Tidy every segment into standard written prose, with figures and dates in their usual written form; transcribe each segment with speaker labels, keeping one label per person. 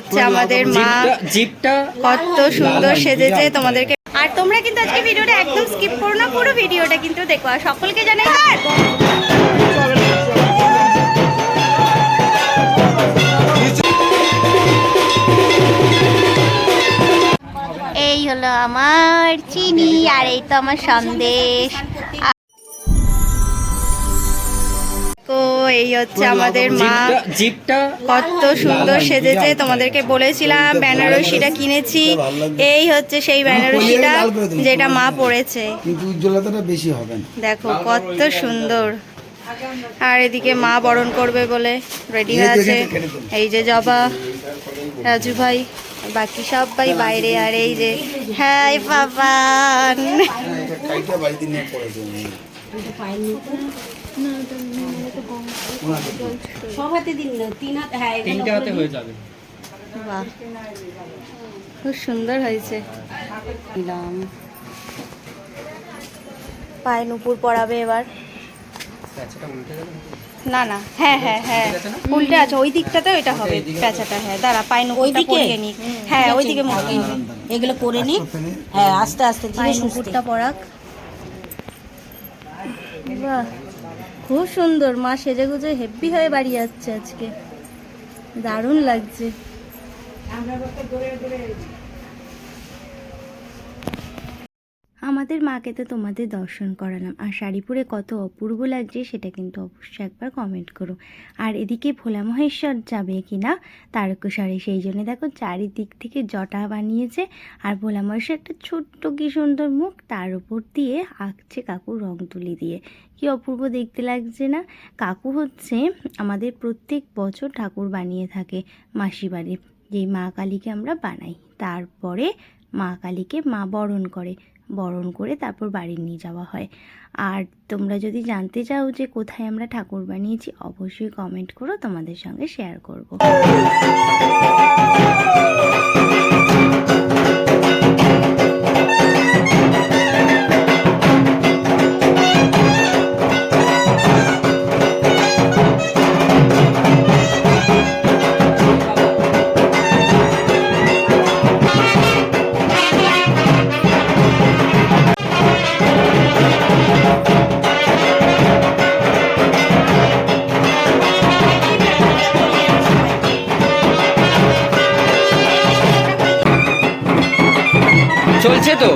Speaker 1: হচ্ছে আমাদের মা, জিপটা কত সুন্দর সেজেছে তোমাদেরকে। আর তোমরা কিন্তু আজকে ভিডিওটা একদম স্কিপ করো না, পুরো ভিডিওটা কিন্তু দেখো। আর সকলকে জানাই এই হলো আমার চিনি, আর এই তো আমার সন্দেশ। এই হচ্ছে আমাদের মা, জিপটা কত সুন্দর সেজেছে তোমাদেরকে বলেছিলাম। বেনারসিটা কিনেছি, এই হচ্ছে সেই বেনারসিটা যেটা মা পরেছে,
Speaker 2: কিন্তু উজ্জ্বলতাটা বেশি হবে না।
Speaker 1: দেখো কত সুন্দর। আর এদিকে মা বরণ করবে বলে রেডি হয়ে আছে। এই যে জবা, রাজু ভাই, বাকি সবাই বাইরে। আর এই যে হাই পাপান, খুব সুন্দর হয়েছে। পায়ে নুপুর পরাবে এবার। না না, হ্যাঁ হ্যাঁ হ্যাঁ, উল্টে আছে ওই দিকটাতে, ওইটা হবে প্যাঁচাটা। হ্যাঁ দাঁড়া, পায়ে নুপুরটা পরিয়ে নি। হ্যাঁ ওইদিকে
Speaker 3: এগুলো করে নি। হ্যাঁ আস্তে আস্তে
Speaker 1: পায়ে নুপুরটা পরাক। বাহ, খুব সুন্দর। মা সেজে গুজে হেব্বি হয়ে বাড়ি যাচ্ছে আজকে, দারুণ লাগছে। আমাদের মাকে তো তোমাদের দর্শন করালাম, আর শাড়ি পরে কত অপূর্ব লাগছে সেটা কিন্তু অবশ্যই একবার কমেন্ট করো। আর এদিকে ভোলা মহেশ্বর যাবে কিনা তারকেশ্বরে, সেই জন্য দেখো চারিদিক থেকে জটা বানিয়েছে। আর ভোলা মহেশ্বর একটা ছোট্ট কি সুন্দর মুখ, তার উপর দিয়ে আঁকছে কাকু রং তুলি দিয়ে। কি অপূর্ব দেখতে লাগছে না। কাকু হচ্ছে আমাদের প্রত্যেক বছর ঠাকুর বানিয়ে থাকে মাসি বাড়ি, যেই মা কালীকে আমরা বানাই। তারপরে মা কালীকে মা বরণ করে তারপর বাড়ি নিয়ে যাওয়া হয়। আর তোমরা যদি জানতে চাও যে কোথায় আমরা ঠাকুর বানিয়েছি, অবশ্যই কমেন্ট করো, তোমাদের সঙ্গে শেয়ার করব।
Speaker 4: চলছে তো।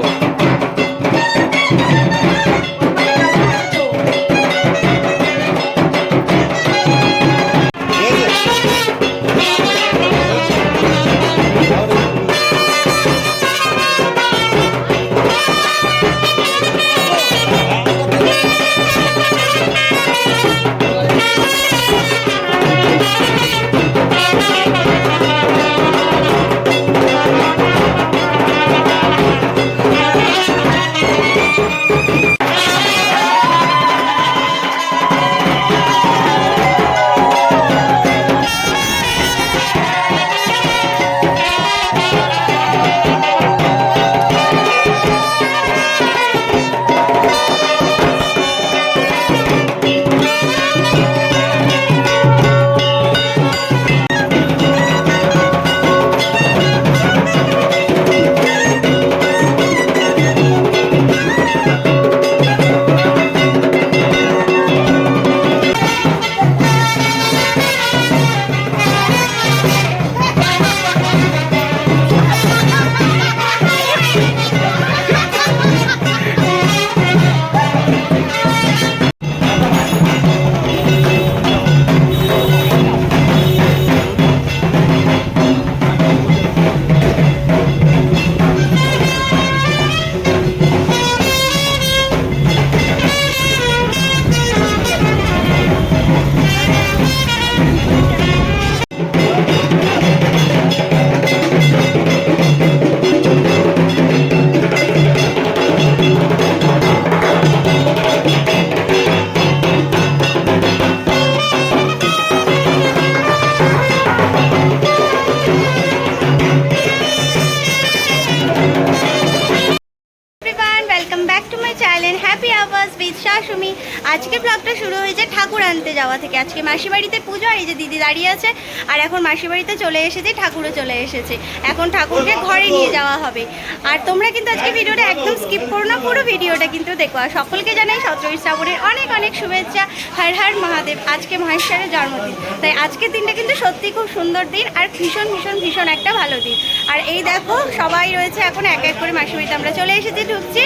Speaker 1: আজকে ব্লগটা শুরু হয়েছে ঠাকুর আনতে যাওয়া থেকে। আজকে মাসি বাড়িতে পুজো, আর এই যে দিদি দাঁড়িয়ে আছে, আর এখন মাসি বাড়িতে চলে এসেছে, ঠাকুরও চলে এসেছে। এখন ঠাকুরকে ঘরে নিয়ে যাওয়া হবে। আর তোমরা কিন্তু আজকে ভিডিওটা একদম স্কিপ করো না, পুরো ভিডিওটা কিন্তু দেখো। আর সকলকে জানাই 17 শ্রাবণের অনেক অনেক শুভেচ্ছা। হর হর মহাদেব। আজকে মহেশ্বরের জন্মদিন, তাই আজকের দিনটা কিন্তু সত্যি খুব সুন্দর দিন, আর ভীষণ ভীষণ ভীষণ একটা ভালো দিন। আর এই দেখো সবাই রয়েছে, এখন এক এক করে মাসি বাড়িতে আমরা চলে এসেছি, ঢুকছি।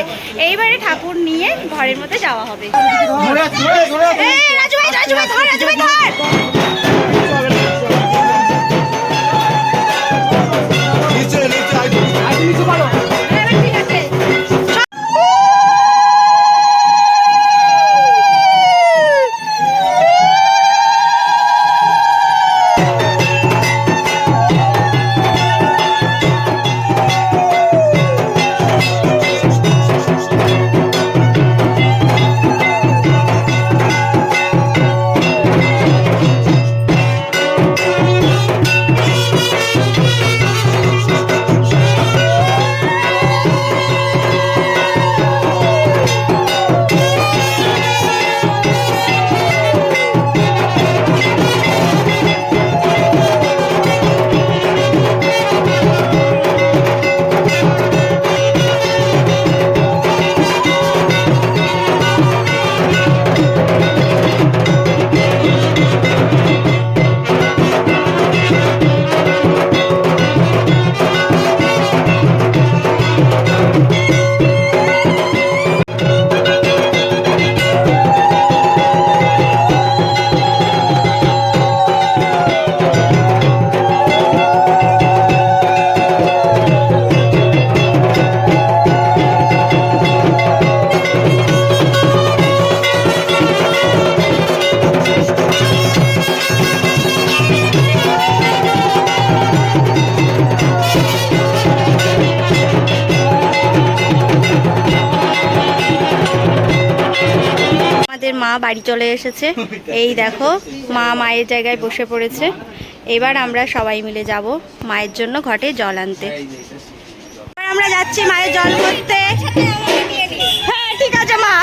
Speaker 1: এইবারে ঠাকুর নিয়ে ঘরের মধ্যে যাওয়া হবে। রাজু ভাই ধর, রাজু ভাই ধর। ঠিক আছে। মা বাড়ি চলে এসেছে। এই দেখো মা মায়ের জায়গায় বসে পড়েছে। এবার আমরা সবাই মিলে যাব মায়ের জন্য ঘটে জল আনতে। এবার আমরা যাচ্ছি মায়ের জল করতে। হ্যাঁ ঠিক আছে মা।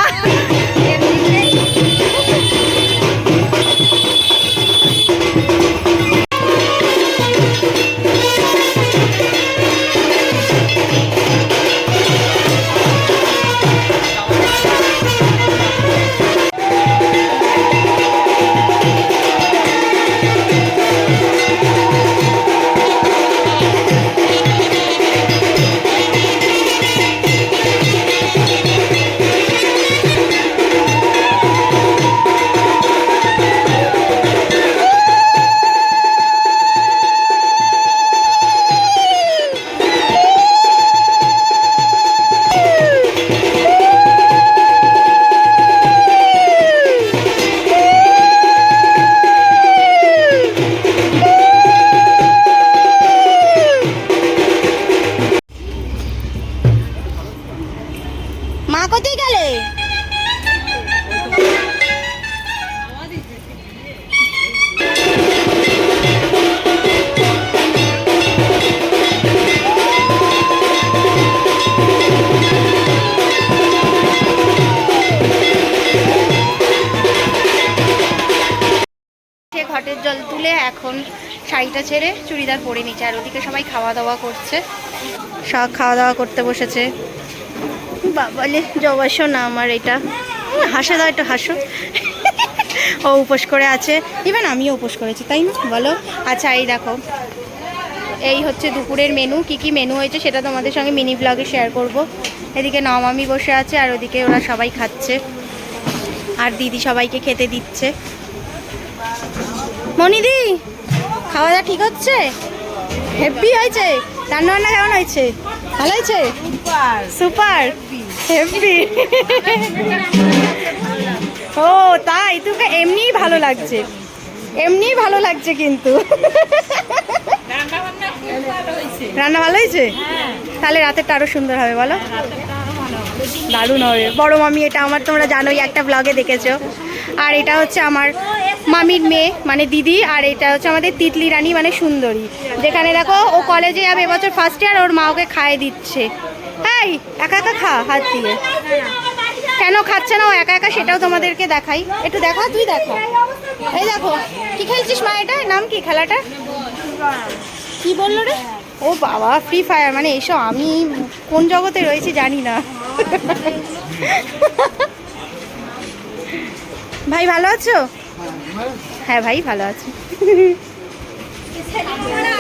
Speaker 1: মা কোথায় গেলে? ঘটের জল তুলে এখন শাড়িটা ছেড়ে চুড়িদার পরে নিচ্ছে। আর ওদিকে সবাই খাওয়া দাওয়া করছে, সব খাওয়া দাওয়া করতে বসেছে। বাবালে জবাস না আমার, এটা হাসে দাও, একটু হাসো। ও উপোস করে আছে, ইভেন আমিও উপোস করেছি, তাই না বলো? আচ্ছা এই দেখো, এই হচ্ছে দুপুরের মেনু। কি কি মেনু হয়েছে সেটা তোমাদের সঙ্গে মিনি ব্লগে শেয়ার করব। এদিকে নমামি বসে আছে, আর ওদিকে ওরা সবাই খাচ্ছে, আর দিদি সবাইকে খেতে দিচ্ছে। মনিদি খাওয়া দাওয়া ঠিক হচ্ছে? হেভি হয়েছে? রান্না বান্না কেমন হয়েছে? ভালো হয়েছে? Super heavy. ও তাই? তোকে এমনিই ভালো লাগছে, এমনিই ভালো লাগছে। কিন্তু রান্না ভালো হয়েছে? তাহলে রাতেরটা আরো সুন্দর হবে, বলো? দারুণ হবে। বড় মামি এটা আমার, তোমরা জানোই, একটা ব্লগে দেখেছো। আর এটা হচ্ছে আমার মামির মেয়ে মানে দিদি, আর এটা হচ্ছে আমাদের তিতলি রানী মানে সুন্দরী, যেখানে দেখো ও কলেজে যাবে এবছর ফার্স্ট ইয়ার, ওর মা ওকে খাইয়ে দিচ্ছে। এই একা একা খা হাত দিয়ে। কেন খাচ্ছে না ও একা একা সেটাও তোমাদেরকে দেখাই, একটু দেখা, তুই দেখা। এই দেখো কি খেলছিস মা, এটা নাম কি খেলাটা, কি বললো রে? ও বাবা, ফ্রি ফায়ার, মানে এসো, আমি কোন জগতে রয়েছি জানি না। ভাই ভালো আছো? হ্যাঁ ভাই ভালো আছি।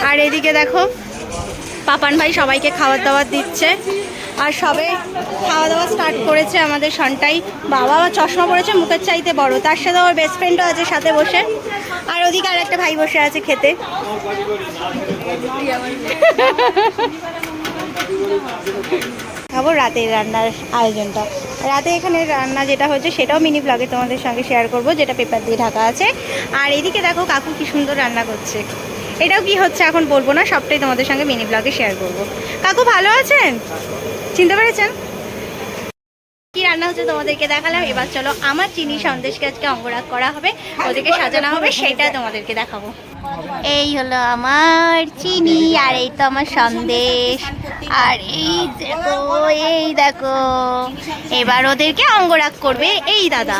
Speaker 1: আর এদিকে দেখো পাপান ভাই সবাইকে খাবার দাবার দিচ্ছে, আর সবে খাওয়া দাওয়া স্টার্ট করেছে আমাদের সন্টাই। বাবা চশমা পড়েছে মুখের চাইতে বড়, তার সাথে আমার বেস্ট ফ্রেন্ডও আছে সাথে বসে, আর ওদিকে আর একটা ভাই বসে আছে খেতে। খাবো রাতের রান্নার আয়োজনটা। রাতে এখানে রান্না যেটা হচ্ছে সেটাও মিনি ব্লগে তোমাদের সঙ্গে শেয়ার করব, যেটা পেপার দিয়ে ঢাকা আছে। আর এদিকে দেখো কাকু কি সুন্দর রান্না করছে, এটাও কি হচ্ছে এখন বলবো না, সবটাই তোমাদের সঙ্গে মিনি ব্লগে শেয়ার করব। কাকু ভালো আছেন? চিনতে পেরেছেন? কি রান্না হচ্ছে তোমাদেরকে দেখালাম, এবার চলো আমার চিনি সন্দেশকে আজকে অঙ্গরাগ করা হবে, ওদেরকে সাজানো হবে, সেটা তোমাদেরকে দেখাবো। এই হলো আমার চিনি, আর এই তো আমার সন্দেশ, আর এই দেখো এবার ওদেরকে অঙ্গরাগ করবে এই দাদা।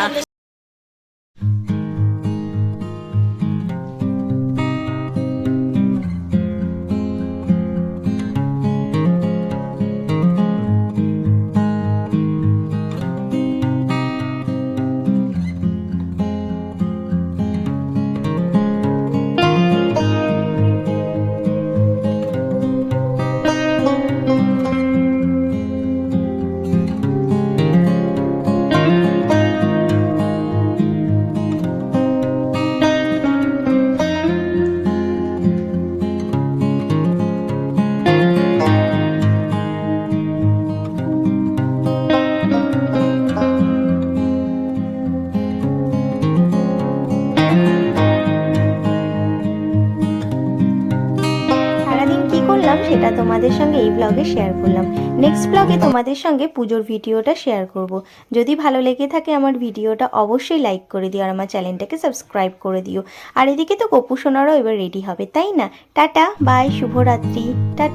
Speaker 1: সেটা তোমাদের সঙ্গে এই ব্লগে শেয়ার করলাম। নেক্সট ব্লগে তোমাদের সঙ্গে পুজোর ভিডিওটা শেয়ার করব। যদি ভালো লেগে থাকে আমার ভিডিওটা অবশ্যই লাইক করে দিও, আর আমার চ্যানেলটাকে সাবস্ক্রাইব করে দিও। আর এদিকে তো গপু সোনারাও এবার রেডি হবে, তাই না? টাটা বাই, শুভরাত্রি, টাটা।